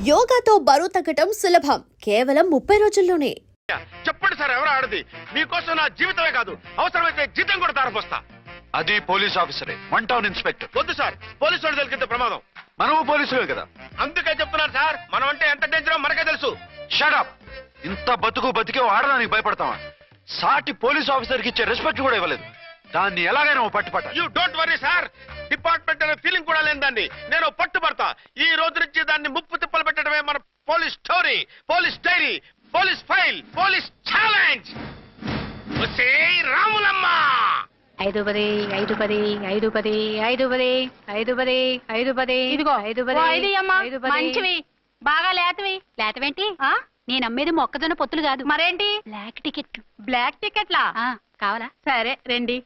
యోగాతో బరువు తగ్గటం సులభం కేవలం 30 రోజుల్లోనే. చెప్పండి సార్, ఎవరు ఆడది? మీకోసం నా జీవితమే కాదు, అవసరమైతే జీతం కూడా తారపోస్తా. అది పోలీస్ ఆఫీసరే, 1 టౌన్ ఇన్స్పెక్టర్. వద్దు సార్, పోలీసు వాళ్ళు తెలికితే ప్రమాదం. మనము పోలీసులే కదా. అందుకే చెప్తున్నారు సార్, మనం అంటే ఎంత డేంజరో మనకే తెలుసు. షడప్! ఇంత బతికే ఆడడానికి భయపడతావా? సాటి పోలీస్ ఆఫీసర్ కి ఇచ్చే రెస్పెక్ట్ కూడా ఇవ్వలేదు. దాన్ని ఎలాగైనా పట్టుపట్ట. You don't worry sir, department అనే ఫీలింగ్ కూడా లేని దాన్ని నేను పట్టుబడతా. ఈ రోజు నుంచి దాన్ని ముప్పు తిప్పలు పెట్టడమే మన police story, police diary, police file, police challenge. Ramulamma 5 10 5 10 5 10 5 10 5 10 5 10 ఇదిగో 5 10 మంచివి బాగా లేతవేంటి? నేను అమ్మేది మొక్కజొన్న పొత్తులు కాదు. మరేంటి? Black ticket. బ్లాక్ టికెట్లా? కావాలా? సరే రండి.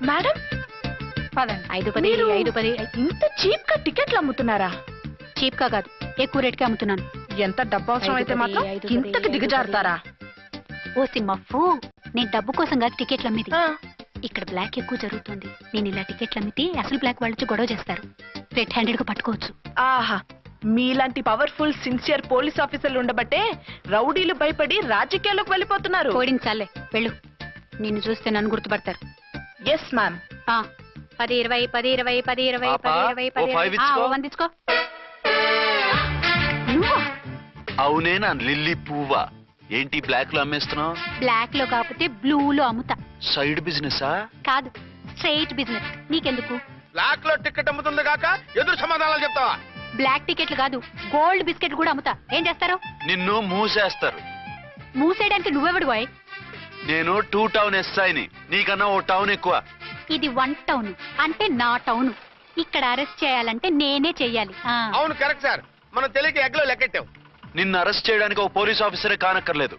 మేడం 5 10 5 10. ఇంత చీప్ గా టికెట్లు అమ్ముతున్నారా? చీప్ గా కాదు, ఎక్కువ రేట్ కి అమ్ముతున్నాను. ఎంత డబ్బు అవసరం అయితే మాత్రం ఇంతకు దిగజారుతారా? ఓ సిమ్మఫు, నేను డబ్బు కోసం కాదు టికెట్లు అమ్మేది. ఇక్కడ బ్లాక్ ఎక్కువ జరుగుతుంది. నేను ఇలా టికెట్లు అమ్మితే అసలు బ్లాక్ వాళ్ళు వచ్చి గొడవ చేస్తారు. రెడ్ హ్యాండెడ్ గా పట్టుకోవచ్చు. ఆహా, మీలాంటి పవర్ఫుల్ సిన్సియర్ పోలీస్ ఆఫీసర్లు ఉండబట్టే రౌడీలు భయపడి రాజకీయాల్లోకి వెళ్ళిపోతున్నారు. ఓడించాలే, వెళ్ళు. నిన్ను చూస్తే నన్ను గుర్తుపడతారు. Yes ma'am. 10 20 10 20 10 20 10 20 10. వందించుకో. అవునే నా లిల్లీ పువ్వా? ఏంటి బ్లాక్ లో అమ్మేస్తున్నావు? బ్లాక్ లో కాకపోతే బ్లూ లో అమ్ముతా. సైడ్ బిజినెసా? కాదు, స్ట్రైట్ బిజినెస్. నీకెందుకు? బ్లాక్ లో టికెట్ అమ్ముతుంది కాక ఎదురు సమాధానాలు చెప్తావా? బ్లాక్ టికెట్లు కాదు, గోల్డ్ బిస్కెట్ కూడా అమ్ముతా. ఏం చేస్తారు? నిన్ను మూసేస్తారు. మూసేయడానికి నువ్వెవడు బాయ్? నేను 2 టౌన్ ఎస్ఐని, నీకన్నా ఓ టౌన్ ఎక్కువ. ఇది 1 టౌన్, అంటే నా టౌన్. ఇక్కడ అరెస్ట్ చేయాలంటే నేనే చెయ్యాలి. అవును, కరెక్ట్ సార్. మనం తెలియక ఎగ్లో లెక్కెట్టాం. నిన్ను అరెస్ట్ చేయడానికి ఒక పోలీస్ ఆఫీసరే కానక్కర్లేదు.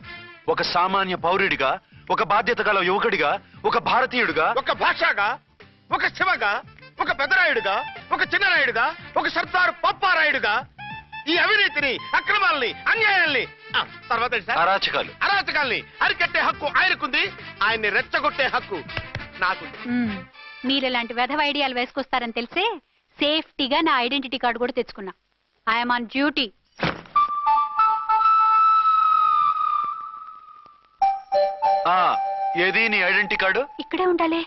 ఒక సామాన్య పౌరుడిగా, ఒక బాధ్యత గల యువకుడిగా, ఒక భారతీయుడిగా, ఒక భాషగా, ఒక శివగా, ఒక పెద్దరాయుడుగా, ఒక చిన్నరాయుడుగా, ఒక సర్దార్ పప్పారాయుడుగా ఈ అవినీతిని, అక్రమాలని, అన్యాయాల్ని, తర్వాత అరాచకాల్ని అరికట్టే హక్కు ఆయనకుంది. ఆయన్ని రెచ్చగొట్టే హక్కు నాకుంది. మీరు ఇలాంటి వెధవ ఐడియాలు వేసుకొస్తారని తెలిసే సేఫ్టీగా నా ఐడెంటిటీ కార్డు కూడా తెచ్చుకున్నా. I'm on duty. ఏది నీ ఐడెంటిటీ కార్డు? ఇక్కడే ఉండాలి.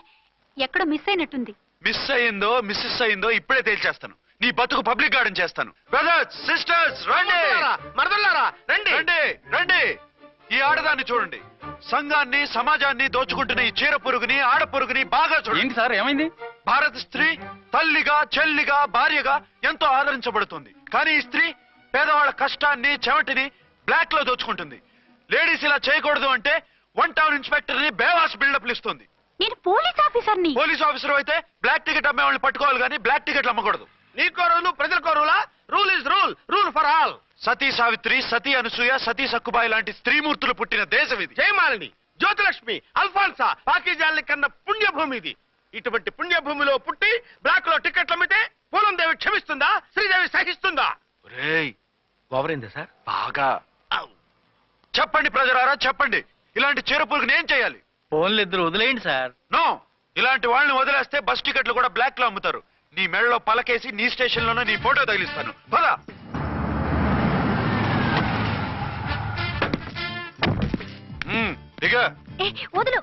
ఎక్కడో మిస్ అయినట్టుంది. మిస్ అయిందో మిస్సెస్ అయిందో ఇప్పుడే తేల్చేస్తాను. నీ బతుకు పబ్లిక్ గార్డెన్ చేస్తాను. బ్రదర్స్, సిస్టర్స్, రండి. మరదల్లారా రండి. రండి రండి. ఈ ఆడదాన్ని చూడండి. సంఘాన్ని, సమాజాన్ని దోచుకుంటున్న ఈ చీర పురుగుని, ఆడ పురుగుని బాగా చూడండి. ఏంటి సార్, ఏమైంది? భారత స్త్రీ తల్లిగా, చెల్లిగా, భార్యగా ఎంతో ఆదరించబడుతుంది. కానీ ఈ స్త్రీ పేదవాళ్ళ కష్టాన్ని, చెమటిని బ్లాక్ లో దోచుకుంటుంది. లేడీస్ ఇలా చేయకూడదు అంటే 1 టౌన్ ఇన్స్పెక్టర్ ని బేవాస్ బిల్డప్లు ఇస్తుంది. నేను పోలీస్ ఆఫీసర్ని. పోలీస్ ఆఫీసర్ అయితే బ్లాక్ టికెట్ అమ్మే వాళ్ళని పట్టుకోవాలి కానీ బ్లాక్ టికెట్లు అమ్మకూడదు. నీకో రూలు, ప్రజలకో రూలా? Rule is rule, rule for all. Sati Savitri, Sati Anasuya, Sati Sakkubai లాంటి స్త్రీమూర్తులు పుట్టిన దేశం ఇది. జయమాలిని, జ్యోతిలక్ష్మి, అల్ఫాన్సా, పాకిజాల్ని కన్న పుణ్యభూమి ఇది. ఇటువంటి పుణ్యభూమిలో పుట్టి బ్లాక్ లో టికెట్లు అమ్మితే పూలందేవి క్షమిస్తుందా? శ్రీదేవి సహిస్తుందా? ఓవరైందా సార్? బాగా చెప్పండి ప్రజలారా, చెప్పండి. ఇలాంటి చీర పురుగుని ఏం చేయాలి? ఫోన్లు ఇద్దరు వదిలేయండి సార్. నో, ఇలాంటి వాళ్ళని వదిలేస్తే బస్ టికెట్లు కూడా బ్లాక్ లో అమ్ముతారు. నీ మెడలో పలకేసి నీ స్టేషన్ లోనే నీ ఫోటో తగిలిస్తాను. పదా. దిగ. వదులు.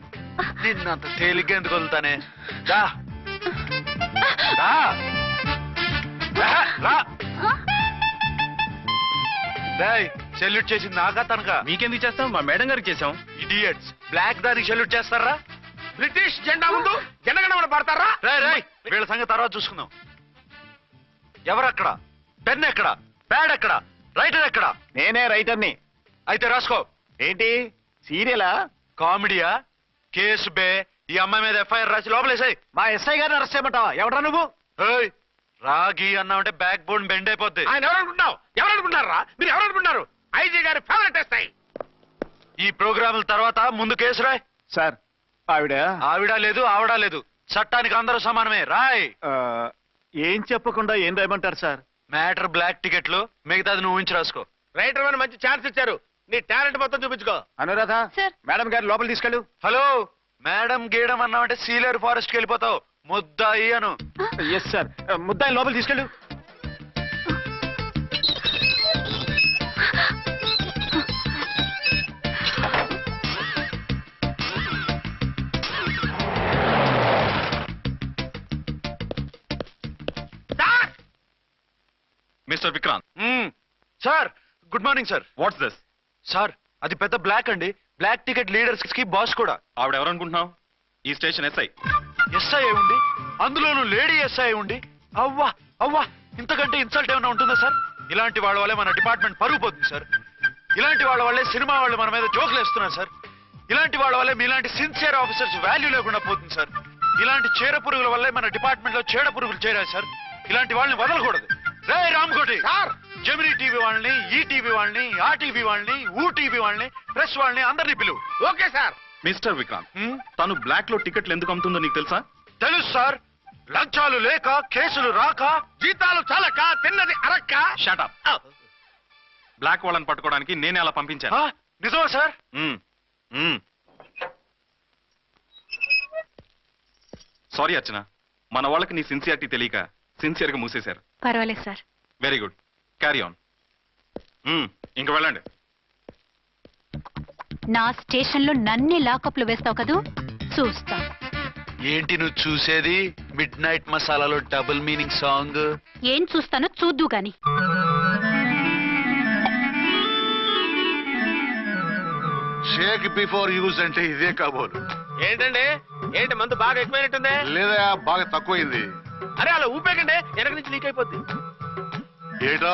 నిన్నంత తేలిగ్గా ఎందుకు వదులుతానే? సెల్యూట్ చేసింది నాకా తనకా? మీకెందుకు చేస్తాం? మా మేడం గారికి చేసాం. ఇడియట్స్, బ్లాక్ దానికి సెల్యూట్ చేస్తారా? బ్రిటిష్ జెండా ముందు జనగణమన పడతారా? వీళ్ళ సంగతి తర్వాత చూసుకుందాం. ఎవరక్కడ? పెన్ ఎక్కడ? ప్యాడ్ ఎక్కడ? రైటర్ ఎక్కడ? నేనే రైటర్ని. అయితే రాసుకో. ఏంటి సీరియలా, కామెడీయా? కేసు బే. ఈ అమ్మాయి మీద ఎఫ్ఐఆర్ రాసి లోపలేసాయి. మా ఎస్ఐ గారిని అరెస్ట్ చేయమంటావా? ఎవడరా నువ్వు? రాగి అన్నామంటే బ్యాక్ బోన్ బెండ్ అయిపోద్ది. ఆయన ఎవరనుకుంటున్నారా? మీరు ఎవరనుకుంటున్నారు? ఐజీ గారి ఫేవరెట్ ఎస్ఐ. ఈ ప్రోగ్రాముల తర్వాత ముందు కేసు రాయ్. సార్, ఆవిడ లేదు, ఆవిడ లేదు. చట్టానికి అందరూ సమానమే. రాయ్. ఏం చెప్పకుండా ఏం రాయమంటారు సార్? మ్యాటర్ బ్లాక్ టికెట్లు, మిగతాది నువ్వు ఉంచి రాసుకో. రైటర్ అని మంచి ఛాన్స్ ఇచ్చారు. నీ టాలెంట్ మొత్తం చూపించుకో. అనురాధ, సార్. మేడం గారు లోపల తీసుకెళ్ళు. హలో, మేడం గీయడం అన్నావంటే సీలేరు ఫారెస్ట్ కి వెళ్ళిపోతావు. ముద్దాయి అను. ఎస్ సార్, ముద్దాయి లోపల తీసుకెళ్ళు. Mister Vikrant. Sir good morning sir. What's this? Sir అది పెద్ద బ్లాక్ అండి. బ్లాక్ టికెట్ లీడర్స్ కి బాస్ కూడా. ఆవిడ ఎవరనుకుంటున్నావు? ఈ స్టేషన్ ఎస్ఐ. ఎస్ఐ ఉండి, అందులోనూ లేడీ ఎస్ఐ ఉండి, అవ్వా అవ్వా ఇంతకంటే ఇన్సల్ట్ ఏమైనా ఉంటుందా సార్? ఇలాంటి వాళ్ళ వల్లే మన డిపార్ట్మెంట్ పరుగు పోతుంది సార్. ఇలాంటి వాళ్ళ వల్లే సినిమా వాళ్ళు మన మీద జోకులు వేస్తున్నారు సార్. ఇలాంటి వాళ్ళ వల్లే మీలాంటి సిన్సియర్ ఆఫీసర్స్ వాల్యూ లేకుండా పోతుంది సార్. ఇలాంటి చీర పురుగుల వల్లే మన డిపార్ట్మెంట్ లో చీడ పురుగులు చేరాయి సార్. ఇలాంటి వాళ్ళని వదలకూడదు. రే రామ్కోటి సార్, జమినీ టీవీ వాళ్ళని, ఈ టీవీ వాళ్ళని, ఆ టీవీ వాళ్ళని, ఊ టీవీ వాళ్ళని, ప్రెస్ వాళ్ళని అందరినీ పిలువు. Okay sir. మిస్టర్ విక్రాంత్, తను బ్లాక్ లో టికెట్లు ఎందుకు అమ్ముతుందో నీకు తెలుసా? తెలుసు సార్. లంచాలు లేక, కేసులు రాక, జీతాలు చాలక, తిన్నది అరక్క. షటప్. బ్లాక్ వాళ్ళని పట్టుకోవడానికి నేనే అలా పంపించాను. నిజమా సార్? సారీ అర్చన, మన వాళ్ళకి నీ సిన్సియారిటీ తెలియక సిన్సియర్ గా మూసేశారు. పర్వాలేదు sir. Very good, carry on. ఇంక వెళ్ళండి. నా స్టేషన్ లో నన్నే లాకప్ లో వేస్తావు కదూ, చూస్తా. ఏంటి నువ్వు చూసేది? మిడ్ నైట్ మసాలాలో డబుల్ మీనింగ్ సాంగ్. ఏం చూస్తానో చూద్దు గాని. షేక్ బిఫోర్ యూజ్ అంటే ఇదే కాబోలు. ఏంటండి, ఏంటి మందు బాగా ఎక్కువైనట్టుంది? లేదా బాగా తక్కువైంది. అరే అలా ఊపేకండి, వెనక నుంచి లీక్ అయిపోద్ది. ఏటో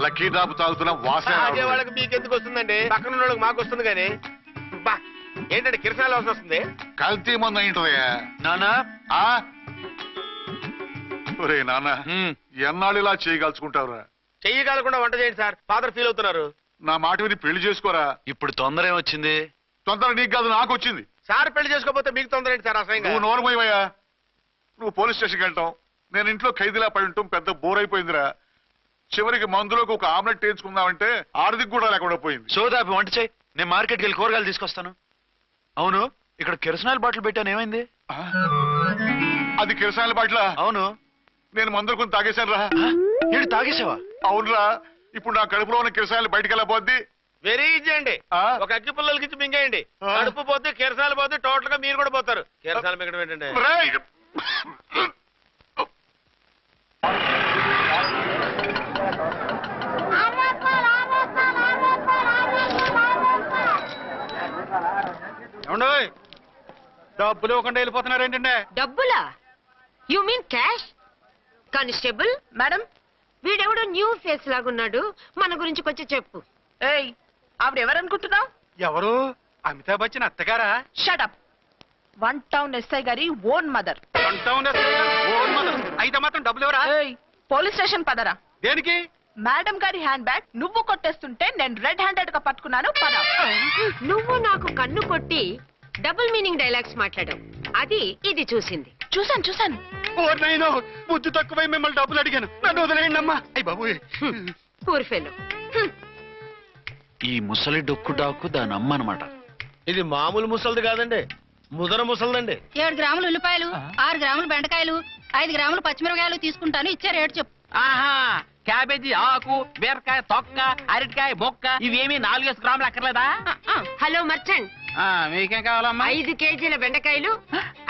లక్కీ డ్రాప్ తాగుతున్న వాసన తాగే రావడం. వాళ్ళకి మీకు ఎందుకు వస్తుందండి? పక్కన ఉన్న వాళ్ళకి మాకు వస్తుంది కానీ. బా ఏంటంటే కిరసనాల వాసన వస్తుంది. కల్తీ మందు అయింటదయ్యా. నానా ఆ? ఒరే నాన్న, ఎన్నాళ్ళు ఇలా చేయగలుచుకుంటావురా? చెయ్యగలకుండా వంట చేయండి సార్, ఫాదర్ ఫీల్ అవుతున్నారు. నా మాట విని పెళ్లి చేసుకోరా. ఇప్పుడు తొందర ఏమొచ్చింది? తొందర నీకు కాదు, నాకు వచ్చింది. సార్ పెళ్లి చేసుకోకపోతే మీకు తొందర ఏంటి సార్? అసహ్యంగా. నువ్వు నోరుమోయవయ్యా. నువ్వు పోలీస్ స్టేషన్కి వెళ్తాం, నేను ఇంట్లో ఖైదీలా పడి ఉంటాం. పెద్ద బోర్ అయిపోయిందిరా. చివరికి మందులోకి ఒక ఆమ్లెట్ వేయించుకుందామంటే ఆర్థిక కూడా లేకుండా పోయింది. సోదాపి వంట చేయి, నేను మార్కెట్కి వెళ్ళి కూరగాయలు తీసుకొస్తాను. అవును, ఇక్కడ కిరసనాయిల్ బాటిల్ పెట్టాను, ఏమైంది? ఆ? అది కిరసాల బాట్ల. అవును. నేను మందులు కొని తాగేశాను రా. ఏంటి తాగేసావా? అవునురా. ఇప్పుడు నా కడుపులో ఉన్న కిరసాయలు బయటికి వెళ్ళబోద్ది. వెరీ ఈజీ అండి. ఆ? ఒక అగ్గి పుల్లలకి ఇచ్చి మింగేయండి. ఆ. కడుపు పోతే కిరసాలు పోతే టోటల్ గా మీరు కూడా పోతారు. కిరసాలు మింగడం ఏంటండి? రేయ్! ఏమండోయ్, డబ్బులు ఇవ్వకుండా వెళ్ళిపోతున్నారు ఏంటంటే? డబ్బులా? You mean cash? Constable madam, వీడెవడో న్యూ ఫేస్ లాగున్నాడు, మన గురించి కొంచెం చెప్పు. ఏయ్, ఆవిడెవరనుకుంటున్నావు? ఎవరు? అమితాబ్ బచ్చన్ అత్తగారా? షటప్. 1 టౌన్ ఎస్ఐ గారి ఓన్ మదర్. అయితే మాత్రం డబ్బులు ఎవరా? ఏయ్, పోలీస్ స్టేషన్ పదరా. దేనికి? మేడం గారి హ్యాండ్ బ్యాగ్ నువ్వు కొట్టేస్తుంటే నేను రెడ్ హ్యాండెడ్ గా పట్టుకున్నాను. పద. నువ్వు నాకు కన్ను కొట్టి డబుల్ మీనింగ్ డైలాగ్స్ మాట్లాడావు, అది ఇది చూసింది. చూసాను. బుద్ధి తక్కువై మిమ్మల్ని డబ్బులు అడిగాను, నన్ను వదిలేయండి అమ్మా. అయ్యి బాబు, పూర్ ఫెలో. ఈ ముసలి డొక్కు డాకు దాని అమ్మ అనమాట. ఇది మామూలు ముసలిది కాదండి, ముదర ముసలిదండి. 7 గ్రాములు ఉల్లిపాయలు, 6 గ్రాములు బెండకాయలు, 5 గ్రాములు పచ్చిమిరపకాయలు తీసుకుంటాను. ఇచ్చే రేటు చెప్పు. ఆహా, క్యాబేజీ ఆకు, బీరకాయ తొక్క, అరటికాయ బొక్క, ఇవేమి 4 గ్రాములు అక్కర్లేదా? హలో మర్చండ్, మీకేం కావాలమ్మా? 5 కేజీల బెండకాయలు,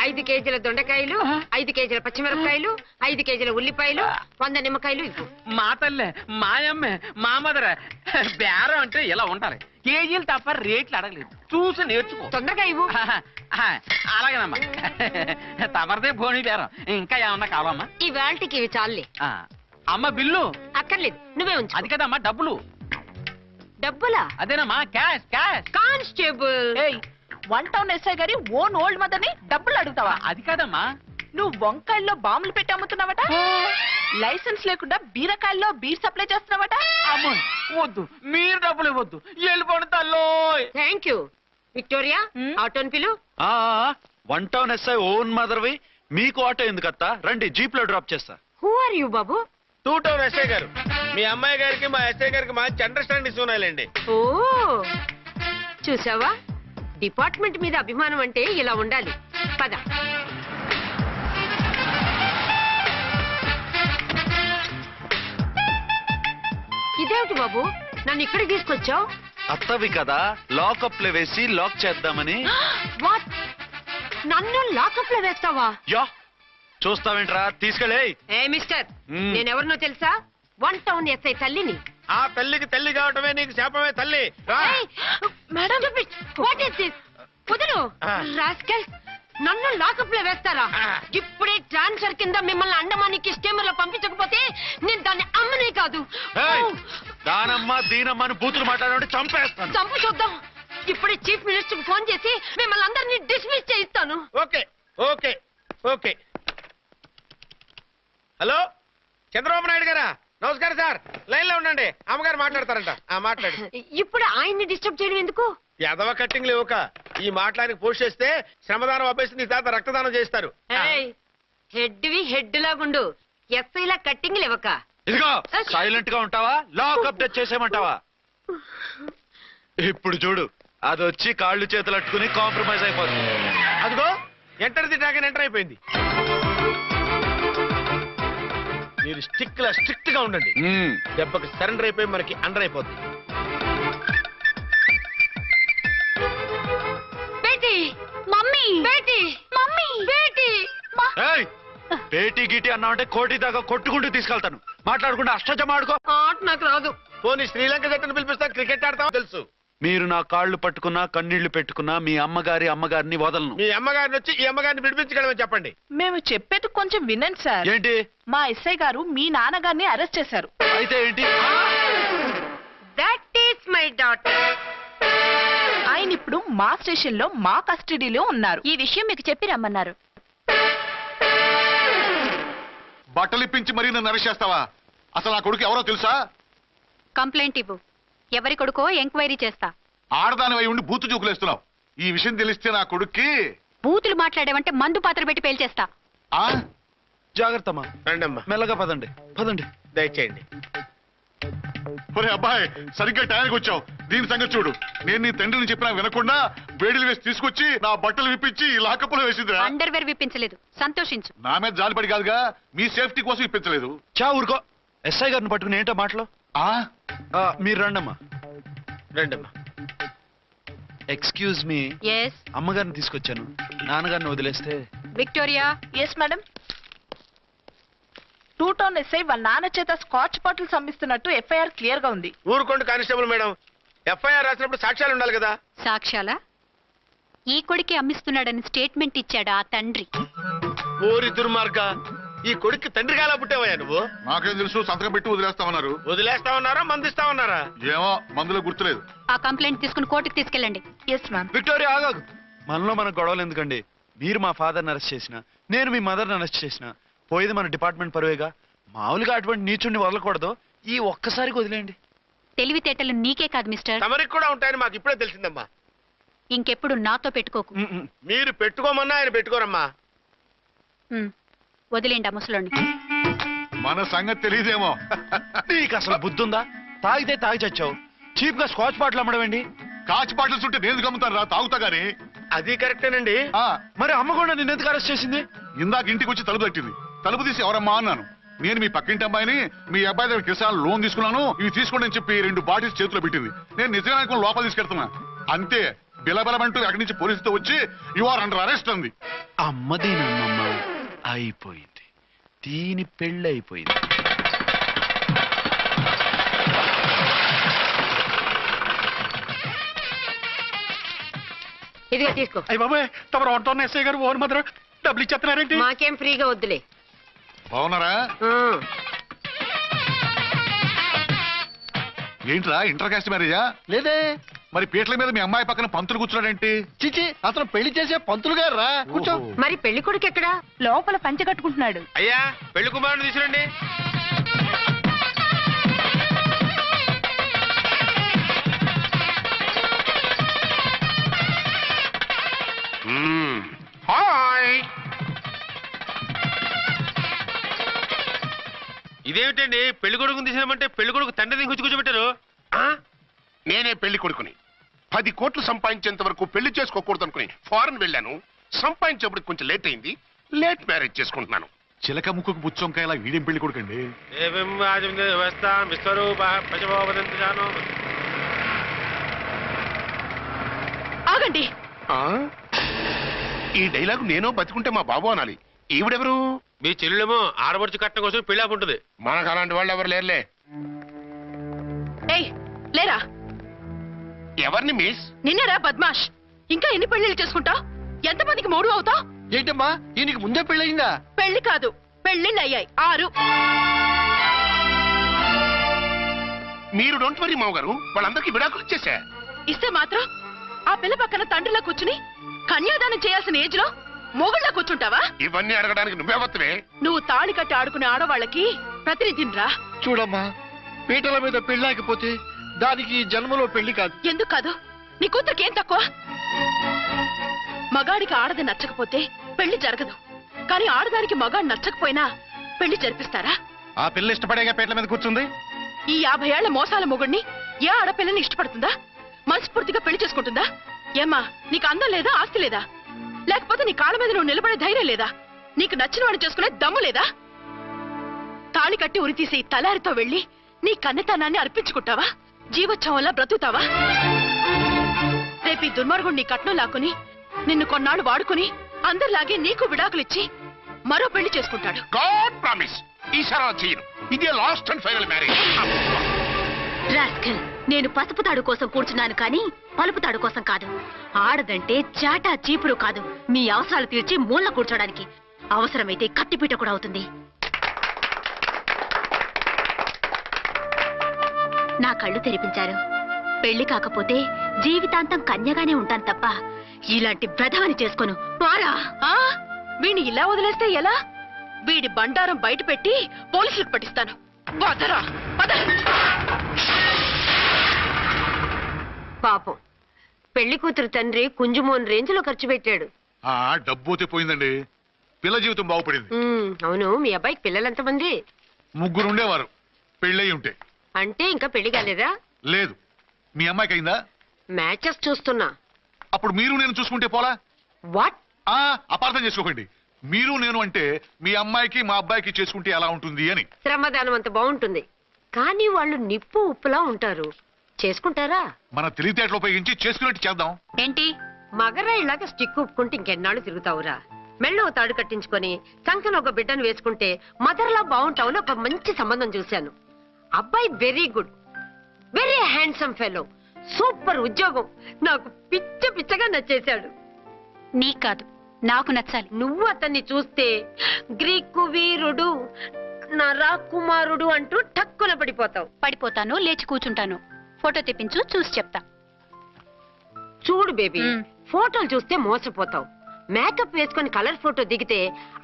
5 కేజీల దొండకాయలు, 5 కేజీల పచ్చిమిరపకాయలు, 5 కేజీల ఉల్లిపాయలు, 100 నిమ్మకాయలు ఇవ్వు. మా తల్లే, మాయమ్మే, మా మదర. బేరం అంటే ఇలా ఉండాలి. కేజీలు తప్ప రేట్లు అడగలేదు, చూసి నేర్చుకో. తొందరగా ఇవ్వు. అలాగేనమ్మా. తమరిదే భోని బేరం. ఇంకా ఏమన్నా కావాలమ్మా? ఈ వేల్టికి ఇవి చాలే. అమ్మ బిల్లు అక్కర్లేదు, నువ్వే ఉంచు. అది కదమ్మా డబ్బులు. డబ్బులా? అదేనమ్మా, క్యాష్ క్యాష్. కానిస్టేబుల్, ఏయ్, 1 టౌన్ ఎస్ఐ గారి ఓన్ ఓల్డ్ మదర్ ని డబ్బులు అడుగుతావా? అది కదమ్మా. నువ్వు వంకాయల్లో బాంబులు పెట్టి అమ్ముతున్నావట, లైసెన్స్ లేకుండా బీరకాయల్లో బీర్ సప్లై చేస్తున్నావట. అమ్మో, వద్దు, మీరు డబ్బులు ఇవ్వద్దు, వెళ్ళిపోండి తల్లో. Thank you. విక్టోరియా, ఆటోన్ పిలు. 1 టౌన్ ఎస్ఐ ఓన్ మదర్వి, మీకు ఆటో ఎందుకత్తా? రండి, జీప్ లో డ్రాప్ చేస్తా. హూ ఆర్ యూ బాబు? 2 టౌన్ ఎస్ఐ గారు, మీ అమ్మాయి గారికి మా ఎస్ఐ గారికి మంచి అండర్స్టాండింగ్ ఉన్నాయండి. ఓ, చూసావా, డిపార్ట్మెంట్ మీద అభిమానం అంటే ఇలా ఉండాలి. పద. ఇదేమిటి బాబు, నన్ను ఇక్కడికి తీసుకొచ్చావు? అత్తవి కదా, లాకప్ లో వేసి లాక్ చేద్దామని. వాట్? నన్ను లాకప్ లో వేస్తావా? యా, చూస్తావేంట్రా, తీసుకెళ్ళే. ఏ మిస్టర్, నేనెవరినో తెలుసా? 1 టౌన్ ఎస్ఐ తల్లిని. ఆ తల్లికి తల్లి కావటమే నీకు శాపమే తల్లి. రా. Madam, what is this? వదులు. రాస్కల్, నన్ను లాకప్ లో వేస్తారా? ఇప్పుడే ట్రాన్స్ఫర్ కింద మిమ్మల్ని అండమానికి స్టీమర్ లో పంపించకపోతే నేను దాన్ని అమ్మనే కాదు. ఏయ్, దానమ్మ దీనమ్మని బూతులు మాట్లాడే చంపేస్తాను. చంపు చూద్దాం. ఇప్పుడే చీఫ్ మినిస్టర్ కి ఫోన్ చేసి మిమ్మల్ని అందరినీ డిస్మిస్ చేయిస్తాను. Okay okay okay. Hello, Chandrababu Naidu గారా? నమస్కారం సార్, లైన్ లో ఉండండి, అమ్మగారు మాట్లాడతారంట. మాట్లాడు. ఇప్పుడు ఆయన్ని డిస్టర్బ్ చేయడం ఎందుకు? ఎదవ కట్టింగ్ లేవుక ఈ మాట్లాడికి పోస్ట్ చేస్తే శ్రమదానం అభ్యసి నీ తాత రక్తదానం చేస్తారు. హెడ్ వి హెడ్ లాగుండు, ఎస్ఐ లా కట్టింగ్ లేవక. ఇదిగో సైలెంట్ గా ఉంటావా, లాక్ అప్డేట్ చేసేయమంటావా? ఇప్పుడు చూడు, అది వచ్చి కాళ్ళు చేతులు అట్టుకుని కాంప్రమైజ్ అయిపోతుంది. అదిగో ఎంటర్ ది డ్రాగన్ ఎంటర్ అయిపోయింది. మీరు స్ట్రిక్ట్ గా ఉండండి, దెబ్బకి సరెండర్ అయిపోయి మనకి అండర్ అయిపోతుంది. Beti, mummy, Beti, mummy, Beti. ఏయ్, పేటీ గీటీ అన్నావంటే కోటి దాకా కొట్టుకుంటూ తీసుకెళ్తాను. మాట్లాడకుండా అష్టజమ ఆడుకో. ఆట నాకు రాదు. పోనీ శ్రీలంక జట్టును పిలిపిస్తా, క్రికెట్ ఆడతావో తెలుసు. మీరు నా కాళ్ళు పట్టుకున్నా కన్నీళ్లు పెట్టుకున్నా మీ అమ్మగారిని వదలను. మీ అమ్మగారిని వచ్చి ఈ అమ్మగారిని విడిపించగలమని చెప్పండి. మేము చెప్పేది కొంచెం వినండి సార్. ఏంటి? మా ఎస్ఐ గారు మీ నాన్నగారిని అరెస్ట్ చేశారు. అయితే ఏంటి? That is my daughter. ఆయన ఇప్పుడు మా స్టేషన్ లో మా కస్టడీలో ఉన్నారు. ఈ విషయం మీకు చెప్పి రమ్మన్నారు. బట్టలు ఇప్పించి మరీ నన్ను అరెస్ట్ చేస్తావా? అసలు నా కొడుకు ఎవరో తెలుసా? కంప్లైంట్ ఇవ్వు. ఎవరి కొడుకో ఎంక్వైరీ చేస్తా. ఆడదానివై ఉండి బూతు జోకులేస్తున్నావు. ఈ విషయం తెలిస్తే నా కొడుక్కి. బూతులు మాట్లాడేవంటే మందు పాత్ర పెట్టి పేల్చేస్తా. ఆ జాగ్రత్తమ్మా, రండమ్మా, మెల్లగా పదండి పదండి. దయచేయండి. ఒరే అబ్బాయి, సరిగ్గా టైంకి వచ్చావు. దీని సంగతి చూడు. నేను నీ తండ్రిని చెప్పినా వినకుండా వేడిలు వేసి తీసుకొచ్చి నా బట్టలు విప్పించి ఈ లాకప్పులో వేసిందిరా. అండర్వేర్ విప్పించలేదు, సంతోషించు. నా మీద జాలిపడి కాదుగా, మీ సేఫ్టీ కోసం ఇప్పించలేదు. చా ఊరుకో. ఎస్ఐ గారిని పట్టుకుని ఏంటో మాటలు. మీరు రండమ్మా. రండమ్మా. Excuse me. ఎస్ అమ్మగారిని తీసుకొచ్చాను, నాన్నగారిని వదిలేస్తే. Victoria. Yes madam. 2 town SI వాళ్ళ నాన్న చేత స్కాచ్ బాటిల్స్ అమ్మిస్తున్నట్టు ఎఫ్ఐఆర్ క్లియర్ గా ఉంది. ఊరుకోండి కానిస్టేబుల్ మేడం, ఎఫ్ఐఆర్ రాసినప్పుడు సాక్ష్యాలు ఉండాలి కదా. సాక్ష్యాలా? ఈ కొడుకే అమ్మిస్తున్నాడని స్టేట్మెంట్ ఇచ్చాడు ఆ తండ్రి. ఓరి దుర్మార్గ, ఈ కొడుక్కి తండ్రి కాలా పుట్టావయ్యా నువ్వు? నాకేం తెలుసు, సంతకం పెట్టి వదిలేస్తామన్నారు. వదిలేస్తామన్నారా మందిస్తామన్నారా? ఏమో, మందులో గుర్తులేదు. ఆ కంప్లైంట్ తీసుకుని కోర్టుకు తీసుకెళ్ళండి. Yes ma'am. విక్టోరియా ఆగాగు. మనలో మన గొడవలు ఎందుకండి? మీరు మా ఫాదర్ని అరెస్ట్ చేసిన, నేను మీ మదర్ని అరెస్ట్ చేసిన, పోయేది మన డిపార్ట్మెంట్ పరువేగా. మామూలుగా అటువంటి నీచుడిని వదలకూడదు. ఈ ఒక్కసారికి వదిలేయండి. తెలివితేటలు నీకే కాదు మిస్టర్, తమరికి కూడా ఉంటాయని మాకు ఇప్పుడే తెలిసిందమ్మా. ఇంకెప్పుడు నాతో పెట్టుకోకు. మీరు పెట్టుకోమన్నా ఆయన పెట్టుకోరమ్మా. వదిలేండి ఆ ముసలోని. మన సంగతి తెలియదేమో. నీకు అసలు బుద్ధుందా? తాగితే తాగి చచ్చావు, చీప్ గా స్కాచ్ బాటిల్ అమ్మడమేంటి? కాచి బాటిల్స్ ఉంటే నేను గమ్ముతాను రా, తాగుతా గానీ. అది కరెక్టేనండి. మరి అమ్మ కూడా నిన్ను ఎందుకు అరెస్ట్ చేసింది? ఇందాక ఇంటికి వచ్చి తలుపు తట్టింది. తలుపు తీసి ఎవరమ్మా అన్నాను. నేను మీ పక్కింటి అమ్మాయిని, మీ అబ్బాయి దగ్గర కిసాన్ లోన్ తీసుకున్నాను, ఇవి తీసుకోండి అని చెప్పి 2 బాటిల్స్ చేతిలో పెట్టింది. నేను నిజంగా అనుకుని లోపల తీసుకెళ్తున్నా. అంతే, బిలబలమంటూ అక్కడి నుంచి పోలీసుతో వచ్చి యు ఆర్ అండర్ అరెస్ట్ అంది. అమ్మ దీనమ్మమ్మ అయిపోయింది, దీని పెళ్ళి అయిపోయింది. ఇదిగా తీసుకో. అయ్యి బాబాయ్, తమరు వంట ఎస్ఐ గారు ఓన్ మాత్రం డబ్బులు ఇచ్చేస్తున్నారేంటి? మాకేం ఫ్రీగా వద్దులే. బాగున్నారా? ఏంట్రా, ఇంటర్ కాస్ట్ మ్యారేజా? లేదే. మరి పీటల మీద మీ అమ్మాయి పక్కన పంతులు కూర్చున్నాడేంటి? చిచి, అతను పెళ్లి చేసే పంతులు గారు రా. కూర్చో. మరి పెళ్లి కొడుకు ఎక్కడా? లోపల పంచె కట్టుకుంటున్నాడు. అయ్యా, పెళ్లి కుమారుని తీసుకురండి. హాయ్. ఇదేమిటండి, పెళ్లి కొడుకుని తీసినామంటే పెళ్లి కొడుకు తండ్రి దించి కూర్చోబెట్టారు. నేనే పెళ్లి కొడుకుని. 10 కోట్లు సంపాదించేంత వరకు పెళ్లి చేసుకోకూడదు అనుకుని ఫారెన్ వెళ్ళాను. సంపాదించేప్పుడు కొంచెం లేట్ అయింది. లేట్ మ్యారేజ్ చేసుకుంటున్నాను. చిలక ముక్కుకు బుచ్చొంకాయలా వీడేం పెళ్లి కొడుకండి. ఆగండి. ఈ డైలాగ్ నేనో బతికుంటే మా బాబు అనాలి. ఈవిడెవరు? మీ చెల్లెమో ఆడబడుచు కట్టడం కోసం పెళ్ళి ఆపుంటుంది. మనకు అలాంటి వాళ్ళు ఎవరు లేరులే. ఏయ్ లేరా. ఎవరిని మిస్? నిన్నరా బద్మాష్. ఇంకా ఎన్ని పెళ్లిళ్ళు చేసుకుంటావు? ఎంతమందికి మూడు అవుతావు? ఏంటమ్మా ఈయనకి ముందే పెళ్ళయిందా? పెళ్లి కాదు, పెళ్లిళ్ళు అయ్యాయి 6. మీరు డోంట్ వరీ మావ గారు, వాళ్ళందరికీ విడాకులు ఇచ్చేసా. ఇస్తే మాత్రం ఆ పిల్ల పక్కన తండ్రిలా కూర్చుని కన్యాదానం చేయాల్సిన ఏజ్ లో మొగుళ్ళ కూర్చుంటావా? ఇవన్నీ అడగడానికి నువ్వే వత్తవే. నువ్వు తాళి కట్టి ఆడుకునే ఆడవాళ్ళకి ప్రతినిధినిరా. చూడమ్మా, పీటల మీద పెళ్ళాకపోతే దానికి జన్మలో పెళ్లి కాదు. ఎందుకు కాదు? నీ కూతురికేం తక్కువ? మగాడికి ఆడది నచ్చకపోతే పెళ్లి జరగదు, కానీ ఆడదానికి మగాడు నచ్చకపోయినా పెళ్లి జరిపిస్తారా? ఆ పిల్ల ఇష్టపడేగా పీటల మీద కూర్చుంది. ఈ 50 ఏళ్ల మోసాల మొగుడిని ఏ ఆడపిల్లని ఇష్టపడుతుందా? మనస్ఫూర్తిగా పెళ్లి చేసుకుంటుందా? ఏమ్మా, నీకు అందం లేదా, ఆస్తి లేదా? లేకపోతే నీ కాళ్ళ మీద నువ్వు నిలబడే ధైర్యం లేదా? నీకు నచ్చిన వాడిని చేసుకునే దమ్ము లేదా? తాళి కట్టి ఉరి తీసి తలారితో వెళ్లి నీ కన్నెతనాన్ని అర్పించుకుంటావా? జీవోత్సవంలా బ్రతుకుతావా? రేపు ఈ దుర్మార్గుడు నీ కట్నం లాక్కుని నిన్ను కొన్నాళ్ళు వాడుకుని అందరిలాగే నీకు విడాకులిచ్చి మరో పెళ్లి చేసుకుంటాడు. గాడ్ ప్రామిస్, ఈసారి అలా చేయను. ఇదే last and final marriage. Rascal, నేను పసుపు తాడు కోసం కూర్చున్నాను కానీ పలుపు తాడు కోసం కాదు. ఆడదంటే చాటా చీపురు కాదు, మీ అవసరాలు తీర్చి మూల కూర్చోడానికి. అవసరమైతే కత్తిపీట కూడా అవుతుంది. నా కళ్ళు తెరిపించారు. పెళ్లి కాకపోతే జీవితాంతం కన్యగానే ఉంటాను తప్ప ఇలాంటి బ్రధవని చేసుకోను. పోరా. వీణ్ణి ఇలా వదిలేస్తే ఎలా? వీడి బండారం బయట పెట్టి పోలీసులకు పట్టిస్తాను. వదరా, పద. పాపం పెళ్లి కూతురు తండ్రి కుంజుమోన్ రేంజ్ లో ఖర్చు పెట్టాడు. ఆ డబ్బుతే పోయిందండి. పిల్ల జీవితం బాగుపడింది. అవును, మీ అబ్బాయికి పిల్లలెంతమంది? 3 ఉండేవారు. పెళ్ళయి ఉంటే. అంటే ఇంకా పెళ్లి కాలేదా? లేదు. మీ అమ్మాయికి అయిందా? మ్యాచెస్ చూస్తున్నా. అప్పుడు మీరు నేను చూసుకుంటే పోలా? వాట్? అపార్థం చేసుకోకండి. మీరు నేను అంటే మీ అమ్మాయికి మా అబ్బాయికి చేసుకుంటే ఎలా ఉంటుంది అని. శ్రమదానం అంత బాగుంటుంది, కానీ వాళ్ళు నిప్పు ఉప్పులా ఉంటారు. చేసుకుంటారా? మన తెలివితేటలు ఉపయోగించి చేసుకున్నట్టు చేద్దాం. ఏంటి? మగరాయిలాగా స్టిక్ ఉప్పుకుంటే ఇంకెన్నాళ్ళు తిరుగుతావురా? మెళ్ళో తాడు కట్టించుకొని సంఖ్యలో ఒక బిడ్డను వేసుకుంటే మదర్లా బాగుంటావుని ఒక మంచి సంబంధం చూశాను. అబ్బాయి very good, very handsome fellow, super ఉద్యోగం. నాకు పిచ్చగా నచ్చేశాడు. నీకు కాదు, నాకు నచ్చాలి. నువ్వు అతన్ని చూస్తే గ్రీకు వీరుడు, నా రాకుమారుడు అంటూ టక్కున పడిపోతావు. పడిపోతాను, లేచి కూర్చుంటాను. ఫోటో తెప్పించు, చూసి చెప్తా. చూడు బేబీ, ఫోటోలు చూస్తే మోసపోతావు. మేకప్ వేసుకొని కలర్ ఫోటో దిగితే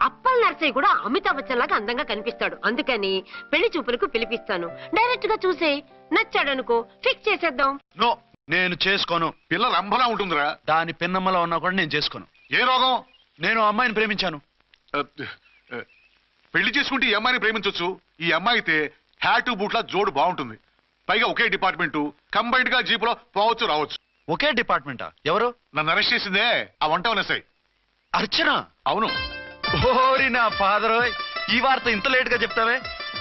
అప్పల్ నర్సయ్య కూడా అమితాబ్ బచ్చన్ లాగా అందంగా కనిపిస్తాడు. అందుకని పెళ్లి చూపులకు పిలిపిస్తాను. డైరెక్ట్ గా చూసే నచ్చాడనుకో, ఫిక్స్ చేసేద్దాం. నో, నేను చేసుకోను. పిల్ల రంభలా ఉంటుందిరా. దాని పిన్నమ్మలో ఉన్నా కూడా నేను చేసుకోను. ఏ రోగం? నేను అమ్మాయిని ప్రేమించాను. పెళ్లి చేసుకుంటే ఈ అమ్మాయిని ప్రేమించవచ్చు. ఈ అమ్మాయి అయితే హ్యాటు బూట్ల జోడు బాగుంటుంది. పైగా ఒకే డిపార్ట్మెంట్, కంబైన్డ్ గా జీపులో పోవచ్చు రావచ్చు. ఒకే డిపార్ట్మెంటా? ఎవరు? నన్ను అరెస్ట్ చేసిందే ఆ వంటవనసాయి. అర్చన? అవును. ఓరి నా ఫాదర్, ఈ వార్త ఇంత లేట్ గా చెప్తావే.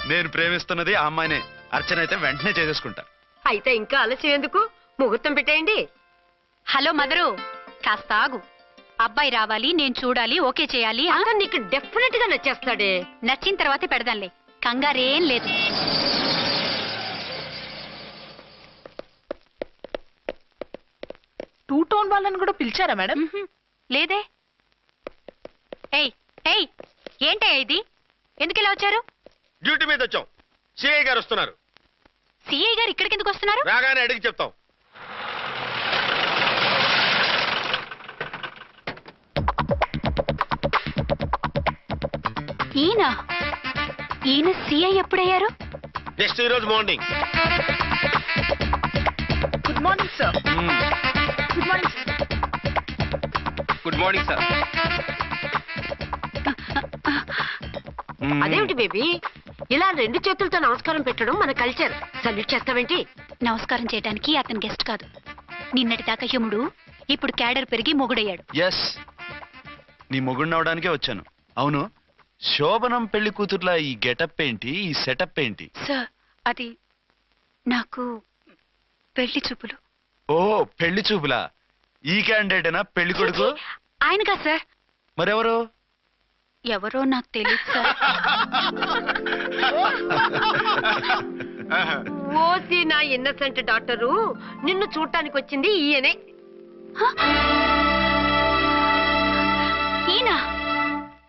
నేను ప్రేమిస్తున్నది ఆ అమ్మాయినే. అర్చన అయితే వెంటనే చేసేసుకుంటా. అయితే ఇంకా ఆలస్యం ఎందుకు? ముహూర్తం పెట్టేయండి. హలో మదరు, కాస్త ఆగు. అబ్బాయి రావాలి, నేను చూడాలి, ఓకే చేయాలి. అతను నీకు డెఫినెట్ గా నచ్చేస్తాడే. నచ్చిన తర్వాతే పెడదాంలే, కంగారేం లేదు. టూ టోన్ వాళ్ళని కూడా పిలిచారా మేడం? లేదే. ఏయ్ ఏయ్, ఏంటయ్యా ఇది? ఎందుకు ఇలా వచ్చారు? డ్యూటీ మీద వచ్చాం. సిఐ గారు వస్తున్నారు. సిఐ గారు ఇక్కడికి ఎందుకు వస్తున్నారు? రాగానే అడిగి చెప్తాం. ఈయన సిఐ ఎప్పుడయ్యారు? నెక్స్ట్ ఈ రోజు morning. Good morning sir. Good morning. Good morning sir. అదేమిటి బేబీ, ఇలా 2 చేతులతో నమస్కారం పెట్టడం మన కల్చర్. సల్యూట్ చేస్తావేంటి? నమస్కారం చేయడానికి అతను గెస్ట్ కాదు, నిన్నటిదాకా యముడు ఇప్పుడు క్యాడర్ పెరిగి మొగుడయ్యాడు. ఎస్, నీ మొగుడినవడానికే వచ్చాను. అవును, శోభనం పెళ్లి కూతుర్లా ఈ గెటప్ ఏంటి, ఈ సెటప్ ఏంటి? సార్ అది నాకు పెళ్లి చూపులు. ఓ, పెళ్లి చూపులా? ఈ క్యాండిడేటేనా పెళ్లి కొడుకు? ఆయనగా సార్. మరెవరు? ఎవరో నాకు తెలియదు సార్. ఓసి నా ఇన్నసెంట్ డాక్టరు, నిన్ను చూడటానికి వచ్చింది ఈయనే. ఈయన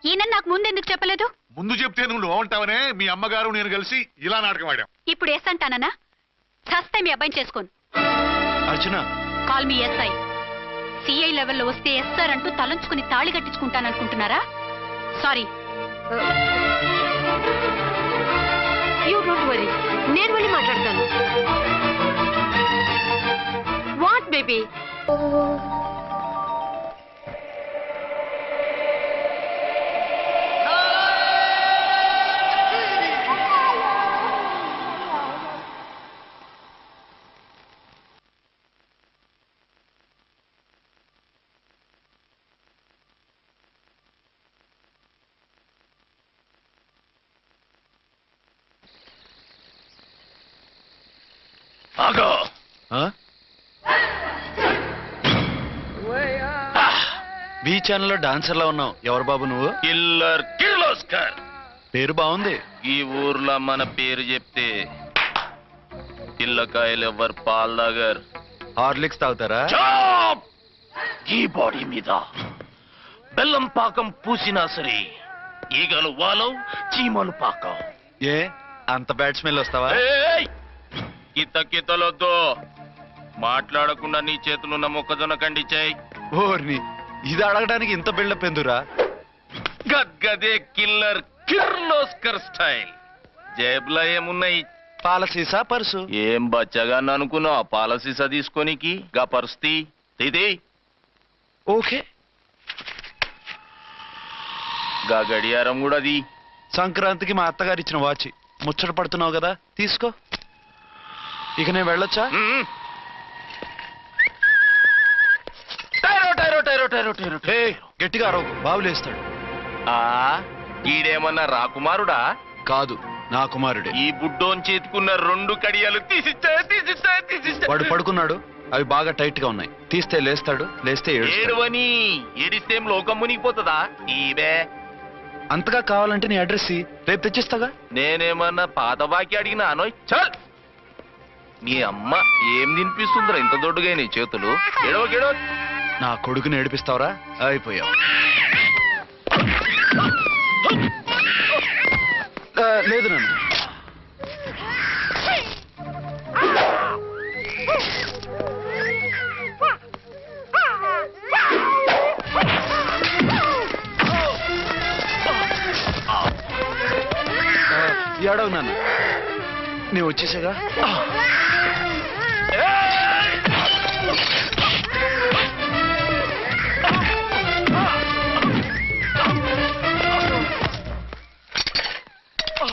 ఈయన నాకు ముందెందుకు చెప్పలేదు? ముందు చెప్తే నువ్వు బాగుంటావనే మీ అమ్మగారు నేను కలిసి ఇలా నాటకం ఆడాం. ఇప్పుడు ఎస్ అంటానా? చస్తే మీ అబ్బాయిని చేసుకోను. అర్చన, కాల్ మీ ఎస్ఐ. సిఐ లెవెల్లో వస్తే ఎస్ఆర్ అంటూ తలంచుకుని తాళి కట్టించుకుంటాననుకుంటున్నారా? సారీ. యూ డోంట్ వరీ, నేను వెళ్ళి మాట్లాడతాను. What baby? బీ ఛానల్లో డాన్సర్లా ఉన్నావు. ఎవరు బాబు నువ్వు? కిల్లర్ కిర్లోస్కర్. పేరు బాగుంది. ఈ ఊర్లో మన పేరు చెప్తే పిల్లకాయలు ఎవరు పాల్ దగ్గర హార్లిక్స్ తాగుతారా? ఈ బాడీ మీద బెల్లం పాకం పూసినా సరే ఈగలు వాలవు, చీమలు పాకం. ఏ అంత బ్యాడ్ స్మెల్ వస్తావా? కితలొద్దు. మాట్లాడకుండా నీ చేతులున్న మొక్కజొన్న కండిచాయి. ఓర్ని, ఇది అడగడానికి ఇంత బిల్డప్ ఎందురా? గద్గదే కిల్లర్ కిర్లోస్కర్ స్టైల్. జేబులో ఏమున్నాయి? పాల సీసా, పర్సు. ఏం బచ్చగా అనుకున్నావు? పాల సీసా తీసుకోనికి గా పరిస్థితి ఇది. ఓకే, గా గడియారం కూడా అది. సంక్రాంతికి మా అత్తగారు ఇచ్చిన వాచ్. ముచ్చట పడుతున్నావు కదా, తీసుకో. ఇక నేను వెళ్ళొచ్చా? టైరో టైరో టైరో టైరో టైరో హే, గట్టిగా అరవ, బాబులేస్తాడు. ఈడేమన్నా రాకుమారుడా? కాదు, నా కుమారుడే. ఈ బుడ్డోన్ చేతుకున్న 2 కడియాలు తీసిచ్చా. వాడు పడుకున్నాడు, అవి బాగా టైట్ గా ఉన్నాయి. తీస్తే లేస్తాడు, లేస్తే ఏడుస్తాడు. ఏడువని ఏడిస్తే లోకం మునిగిపోతుందా? ఈబే అంతగా కావాలంటే నీ అడ్రస్ రేపు తెచ్చిస్తాగా. నేనేమన్నా పాత బాకి అడిగినా అనోయ్. చల్, నీ అమ్మ ఏం తినిపిస్తుందిరా ఇంత దొడ్డుగా నీ చేతులు? ఎడవకెడవ. నా కొడుకుని ఏడిపిస్తావరా? అయిపోయావు. లేదు నన్ను. ఏడవు నాన్న, నేను వచ్చేసాగా.